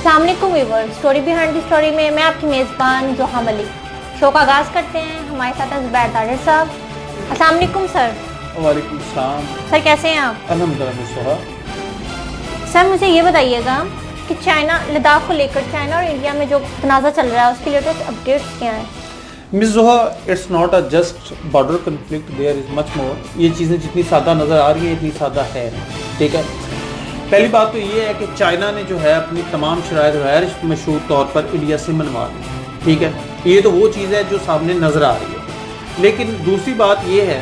अस्सलाम वालेकुम viewers, story behind the story में मैं आपकी मेज़बान जोहा मलिक। शो का आगाज़ करते हैं। हमारे साथ हैं ज़ुबैर ताहिर साहब। अस्सलाम वालेकुम सर। वालेकुम सलाम। सर कैसे हैं आप? अल्हम्दुलिल्लाह। सर मुझे ये बताइएगा कि चाइना लद्दाख को लेकर चाइना और इंडिया में जो तनाज़ा चल रहा है उसकी लेटेस्ट अपडेट्स क्या हैं? Miss Zoha, it's not a just border conflict, there is much more. ये चीज़ें जितनी सादा नज़र आ रही है इतनी सादा है नहीं, ठीक है। पहली बात तो ये है कि चाइना ने जो है अपनी तमाम शराइत गैर मशहूर तौर पर इंडिया से मनवा ली, ठीक है। ये तो वो चीज़ है जो सामने नज़र आ रही है। लेकिन दूसरी बात ये है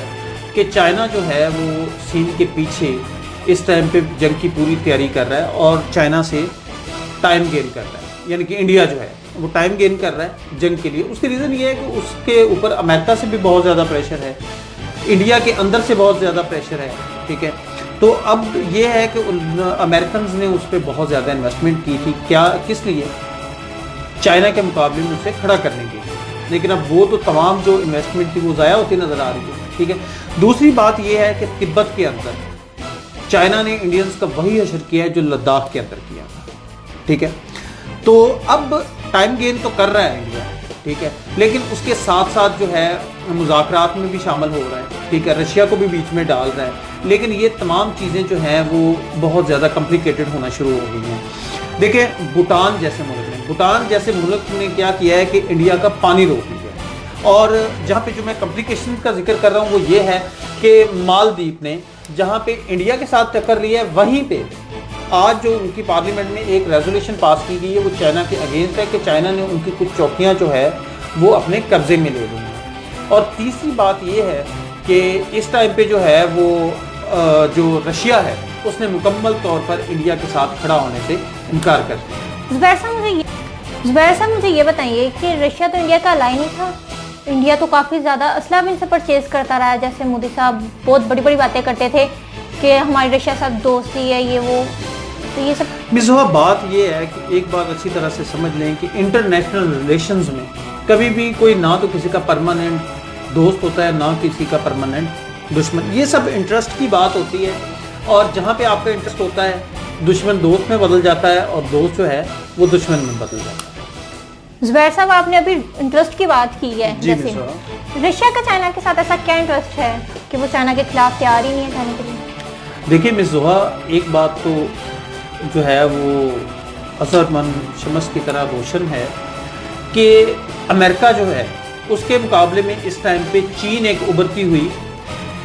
कि चाइना जो है वो चीन के पीछे इस टाइम पे जंग की पूरी तैयारी कर रहा है और चाइना से टाइम गेन कर रहा है, यानी कि इंडिया जो है वो टाइम गेन कर रहा है जंग के लिए। उसकी रीज़न ये है कि उसके ऊपर अमेरिका से भी बहुत ज़्यादा प्रेशर है, इंडिया के अंदर से बहुत ज़्यादा प्रेशर है, ठीक है। तो अब ये है कि अमेरिकन ने उस पर बहुत ज़्यादा इन्वेस्टमेंट की थी, क्या किस लिए? चाइना के मुकाबले में उसे खड़ा करने के लिए। लेकिन अब वो तो तमाम जो इन्वेस्टमेंट थी वो ज़ाया होती नज़र आ रही है, ठीक है। दूसरी बात ये है कि तिब्बत के अंदर चाइना ने इंडियंस का वही असर किया है जो लद्दाख के अंदर किया था, ठीक है। तो अब टाइम गेन तो कर रहा है इंडिया, ठीक है, लेकिन उसके साथ साथ जो है मुज़ाकरात में भी शामिल हो रहा है, ठीक है। रशिया को भी बीच में डाल रहा है, लेकिन ये तमाम चीज़ें जो हैं वो बहुत ज़्यादा कॉम्प्लिकेटेड होना शुरू हो गई हैं। देखिए भूटान जैसे मुल्क ने क्या किया है कि इंडिया का पानी रोक लिया। और जहाँ पे जो मैं कॉम्प्लिकेशन का जिक्र कर रहा हूँ वो ये है कि मालदीव ने जहाँ पे इंडिया के साथ टक्कर लिया है, वहीं पे आज जो उनकी पार्लियामेंट में एक रेजोल्यूशन पास की गई है वो चाइना के अगेंस्ट है कि चाइना ने उनकी कुछ चौकियाँ जो है वो अपने कब्जे में ले ली हैं। और तीसरी बात ये है कि इस टाइम पे जो है वो जो रशिया है उसने मुकम्मल तौर पर इंडिया के साथ खड़ा होने से इनकार कर दिया। ज़ुबैर साहब मुझे ये बताइए कि रशिया तो इंडिया का अलाई नहीं था। इंडिया तो काफ़ी ज़्यादा असला भी इनसे परचेज़ करता रहा है, जैसे मोदी साहब बहुत बड़ी बड़ी बातें करते थे कि हमारी रशिया के साथ दोस्ती है, ये वो, तो ये सब। मिसवा, बात ये है कि एक बात अच्छी तरह से समझ लें कि इंटरनेशनल रिलेशंस में कभी भी कोई ना तो किसी का परमानेंट दोस्त होता है ना किसी का परमानेंट दुश्मन। ये सब इंटरेस्ट की बात होती है, और जहाँ पे आपका इंटरेस्ट होता है दुश्मन दोस्त में बदल जाता है और दोस्त जो है वो दुश्मन में बदल जाता है। ज़ुबैर साहब आपने अभी इंटरेस्ट की बात की है, जैसे रशिया का चाइना के साथ ऐसा क्या इंटरेस्ट है कि वो चाइना के खिलाफ तैयार ही नहीं है जाने के लिए? देखिए मिस जोहा, एक बात तो जो है वो असरमन शमस की तरह रोशन है कि अमेरिका जो है उसके मुकाबले में इस टाइम पे चीन एक उभरती हुई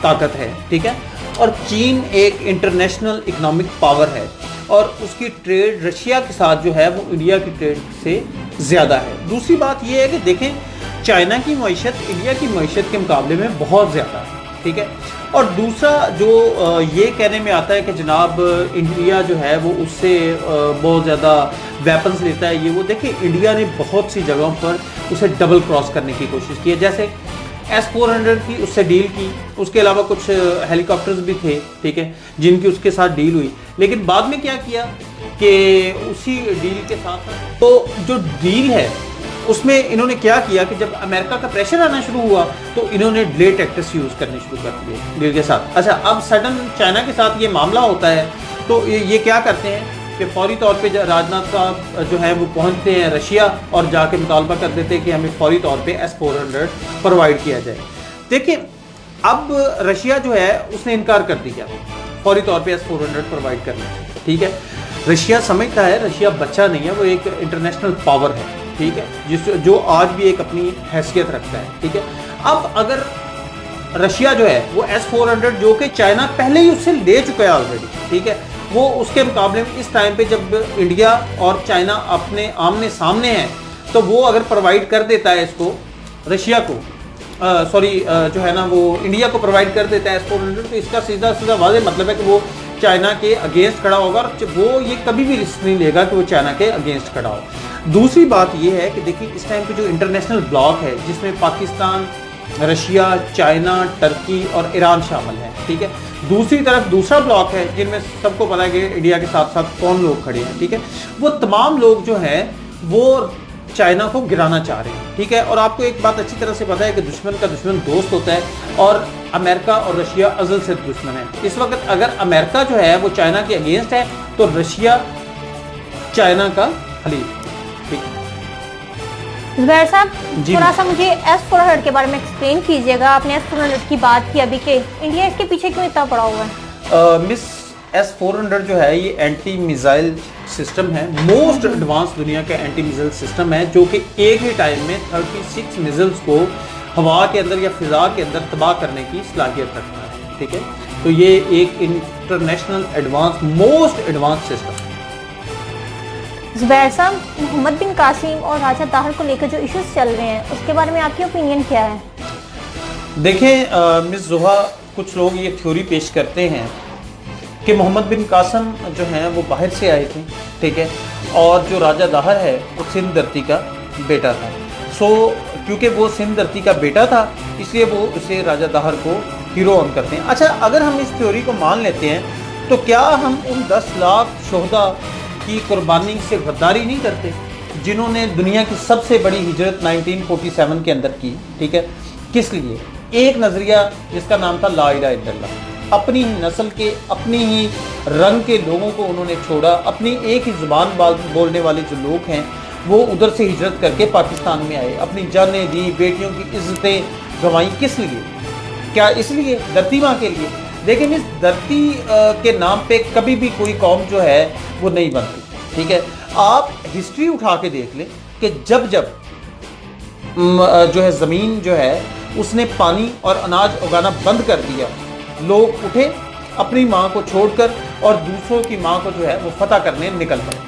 ताकत है, ठीक है। और चीन एक इंटरनेशनल इकोनॉमिक पावर है और उसकी ट्रेड रशिया के साथ जो है वो इंडिया की ट्रेड से ज़्यादा है। दूसरी बात ये है कि देखें चाइना की मईशत इंडिया की मईशत के मुकाबले में बहुत ज़्यादा है, ठीक है। और दूसरा जो ये कहने में आता है कि जनाब इंडिया जो है वो उससे बहुत ज़्यादा वेपन्स लेता है, ये वो, देखिए इंडिया ने बहुत सी जगहों पर उसे डबल क्रॉस करने की कोशिश की है। जैसे S-400 की उससे डील की, उसके अलावा कुछ हेलीकॉप्टर्स भी थे, ठीक है, जिनकी उसके साथ डील हुई। लेकिन बाद में क्या किया कि उसी डील के साथ तो जो डील है उसमें इन्होंने क्या किया कि जब अमेरिका का प्रेशर आना शुरू हुआ तो इन्होंने डिले टैक्टिक्स यूज़ करने शुरू कर दिए डील के साथ। अच्छा, अब सडन चाइना के साथ ये मामला होता है तो ये क्या करते हैं कि फौरी तौर पे राजनाथ साहब जो है वो पहुंचते हैं रशिया और जाके मुतालबा कर देते हैं कि हमें फौरी तौर पे S-400 प्रोवाइड किया जाए। देखिए अब रशिया जो है उसने इनकार कर दिया फौरी तौर पे S-400 प्रोवाइड करने से, ठीक है। रशिया समझता है रशिया बच्चा नहीं है, वो एक इंटरनेशनल पावर है, ठीक है, जो आज भी एक अपनी हैसियत रखता है, ठीक है। अब अगर रशिया जो है वो S-400 जो कि चाइना पहले ही उससे ले चुका है ऑलरेडी, ठीक है, वो उसके मुकाबले में इस टाइम पे जब इंडिया और चाइना अपने आमने सामने हैं तो वो अगर प्रोवाइड कर देता है इसको रशिया को जो है ना वो इंडिया को प्रोवाइड कर देता है S-400, तो इसका सीधा सीधा वाज़े मतलब है कि वो चाइना के अगेंस्ट खड़ा होगा और वो ये कभी भी रिस्क नहीं लेगा कि वो चाइना के अगेंस्ट खड़ा हो। दूसरी बात ये है कि देखिए इस टाइम पे जो इंटरनेशनल ब्लॉक है जिसमें पाकिस्तान, रशिया, चाइना, टर्की और ईरान शामिल है, ठीक है। दूसरी तरफ दूसरा ब्लॉक है जिनमें सबको पता है कि इंडिया के साथ साथ कौन लोग खड़े हैं, ठीक है। वो तमाम लोग जो हैं वो चाइना को गिराना चाह रहे हैं, ठीक है। और आपको एक बात अच्छी तरह से पता है कि दुश्मन का दुश्मन दोस्त होता है और अमेरिका और रशिया अज़ल से दुश्मन है। इस वक्त अगर अमेरिका जो है वो चाइना के अगेंस्ट है तो रशिया चाइना का खलीफ। ठीक। जुबैर साहब, जी। थोड़ा सा मुझे S-400 के बारे में एक्सप्लेन कीजिएगा। आपने S-400 की बात की अभी के, इंडिया इसके पीछे क्यों इतना पड़ा हुआ है? मिस S-400 जो है ये एंटी मिसाइल सिस्टम है, मोस्ट एडवांस दुनिया का एंटी मिसाइल सिस्टम है, जो कि एक ही टाइम में 36 मिसाइल्स को हवा के अंदर या फिजा के अंदर तबाह करने की सलाहियत रखता है। ठीक है, तो ये एक international advance, most advance system है। जुबैर साहब, मोहम्मद बिन कासिम और राजा दाहर को लेकर जो इश्यूज चल रहे हैं उसके बारे में आपकी ओपिनियन क्या है? देखें मिस जोहा, कुछ लोग ये थ्योरी पेश करते हैं कि मोहम्मद बिन कासिम जो हैं वो बाहर से आए थे। ठीक है, और जो राजा दाहर है वो सिंध धरती का बेटा था। सो क्योंकि वो सिंध धरती का बेटा था इसलिए वो उसे राजा दाहर को हीरो ऑन करते हैं। अच्छा, अगर हम इस थ्योरी को मान लेते हैं तो क्या हम उन 10 लाख शोहदा की कुर्बानी से गद्दारी नहीं करते जिन्होंने दुनिया की सबसे बड़ी हिजरत 1947 के अंदर की? ठीक है, किस लिए? एक नज़रिया जिसका नाम था ला इलाहा इल्लल्लाह, अपनी ही नस्ल के, अपनी ही रंग के लोगों को उन्होंने छोड़ा। अपनी एक ही ज़ुबान बोलने वाले जो लोग हैं वो उधर से हिजरत करके पाकिस्तान में आए, अपनी जानें दी, बेटियों की इज्जतें गंवाई। किस लिए? क्या इसलिए? धरती माँ के लिए। लेकिन इस धरती के नाम पे कभी भी कोई कौम जो है वो नहीं बनती। ठीक है, आप हिस्ट्री उठा के देख लें कि जब जब जो है ज़मीन जो है उसने पानी और अनाज उगाना बंद कर दिया, लोग उठे अपनी माँ को छोड़कर और दूसरों की माँ को जो है वो फतह करने निकल पड़े।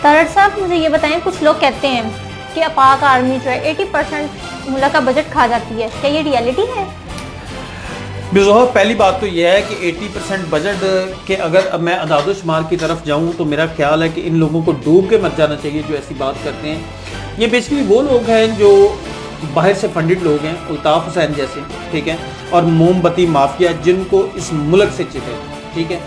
तारड़ साहब, मुझे ये बताएं, कुछ लोग कहते हैं कि पाक आर्मी जो है 80% मुल्क का बजट खा जाती है, क्या ये रियलिटी है? बेज़ोह, पहली बात तो यह है कि 80% बजट के अगर मैं अदाद-ओ-शुमार की तरफ जाऊं तो मेरा ख्याल है कि इन लोगों को डूब के मत जाना चाहिए जो ऐसी बात करते हैं। ये बेसिकली वो लोग हैं जो बाहर से फंडेड लोग हैं, अल्ताफ हुसैन जैसे। ठीक है, और मोमबत्ती माफिया जिनको इस मुल्क से चिपे। ठीक है,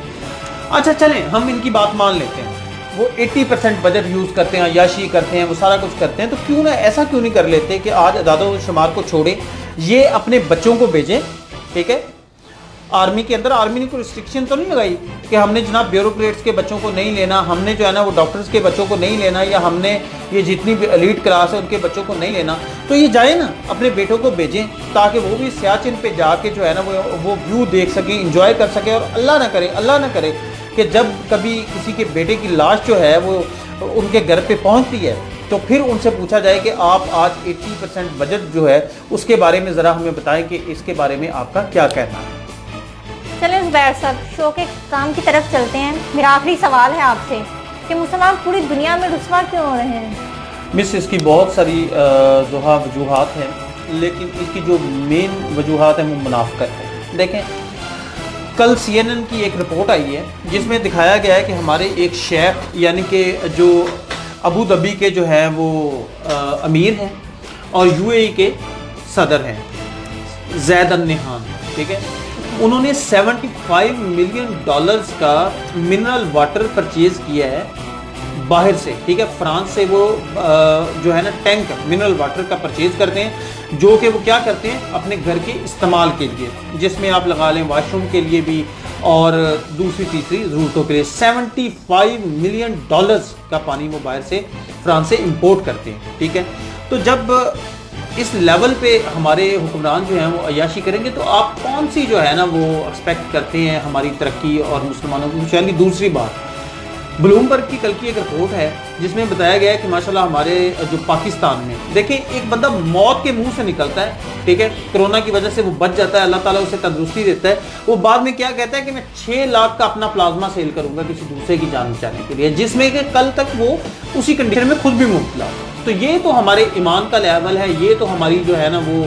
अच्छा चलें हम इनकी बात मान लेते हैं, वो 80% बजट यूज़ करते हैं, अय्याशी करते हैं, वो सारा कुछ करते हैं, तो क्यों ना ऐसा क्यों नहीं कर लेते कि आज अदाद-ओ-शुमार को छोड़े, ये अपने बच्चों को भेजें। ठीक है, आर्मी के अंदर आर्मी ने कोई रिस्ट्रिक्शन तो नहीं लगाई कि हमने जनाब ब्यूरोक्रेट्स के बच्चों को नहीं लेना, हमने जो है ना वो डॉक्टर्स के बच्चों को नहीं लेना, या हमने ये जितनी भी एलीट क्लास है उनके बच्चों को नहीं लेना। तो ये जाए ना, अपने बेटों को भेजें ताकि वो भी सियाचिन पे जाके जो है ना वो व्यू देख सकें, इंजॉय कर सकें। और अल्लाह ना करे कि जब कभी किसी के बेटे की लाश जो है वो उनके घर पे पहुँचती है तो फिर उनसे पूछा जाए कि आप आज 80% बजट जो है उसके बारे में ज़रा हमें बताएं कि इसके बारे में आपका क्या कहना है। चलें जुबैर साहब, शो के काम की तरफ चलते हैं। मेरा आखिरी सवाल है आपसे कि मुसलमान पूरी दुनिया में रुस्वा क्यों हो रहे हैं? मिस, इसकी बहुत सारी जोहा वजूहात हैं, लेकिन इसकी जो मेन वजूहात है वो मुनाफिकत है। देखें, कल CNN की एक रिपोर्ट आई है जिसमें दिखाया गया है कि हमारे एक शेख यानी कि जो अबू धाबी के जो हैं वो अमीर हैं और UAE के सदर हैं, ज़ैद अल नहान। ठीक है, उन्होंने $75 मिलियन का मिनरल वाटर परचेज किया है बाहर से। ठीक है, फ्रांस से वो जो है ना टैंक मिनरल वाटर का परचेज करते हैं, जो कि वो क्या करते हैं अपने घर के इस्तेमाल के लिए, जिसमें आप लगा लें वॉशरूम के लिए भी और दूसरी तीसरी ज़रूरतों के लिए। $75 मिलियन का पानी वो बाहर से फ्रांस से इंपोर्ट करते हैं। ठीक है, तो जब इस लेवल पे हमारे हुक्मरान जो हैं वो अय्याशी करेंगे तो आप कौन सी जो है ना वो एक्सपेक्ट करते हैं हमारी तरक्की और मुसलमानों की खुशहाली। दूसरी बात, ब्लूमबर्ग की कल की एक रिपोर्ट है जिसमें बताया गया है कि माशाल्लाह हमारे जो पाकिस्तान में देखें, एक बंदा मौत के मुंह से निकलता है, ठीक है, कोरोना की वजह से वो बच जाता है, अल्लाह ताला उसे तंदुरुस्ती देता है, वो बाद में क्या कहता है कि मैं 6 लाख का अपना प्लाज्मा सेल करूंगा किसी दूसरे की जान बचाने के लिए, जिसमें कि कल तक वो उसी कंडीशन में खुद भी मुब्तला। तो ये तो हमारे ईमान का लेवल है, ये तो हमारी जो है ना वो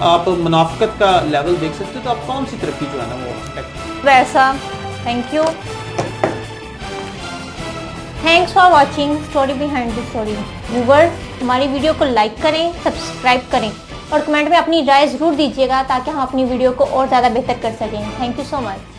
आप मुनाफिकत का लेवल देख सकते हो। तो आप कौन सी तरक्की जो है ना वो एक्सपेक्ट। वैसा thank you, thanks for watching story behind the story. Viewers, हमारी वीडियो को लाइक करें, सब्सक्राइब करें और कमेंट में अपनी राय ज़रूर दीजिएगा ताकि हम अपनी वीडियो को और ज़्यादा बेहतर कर सकें। Thank you so much.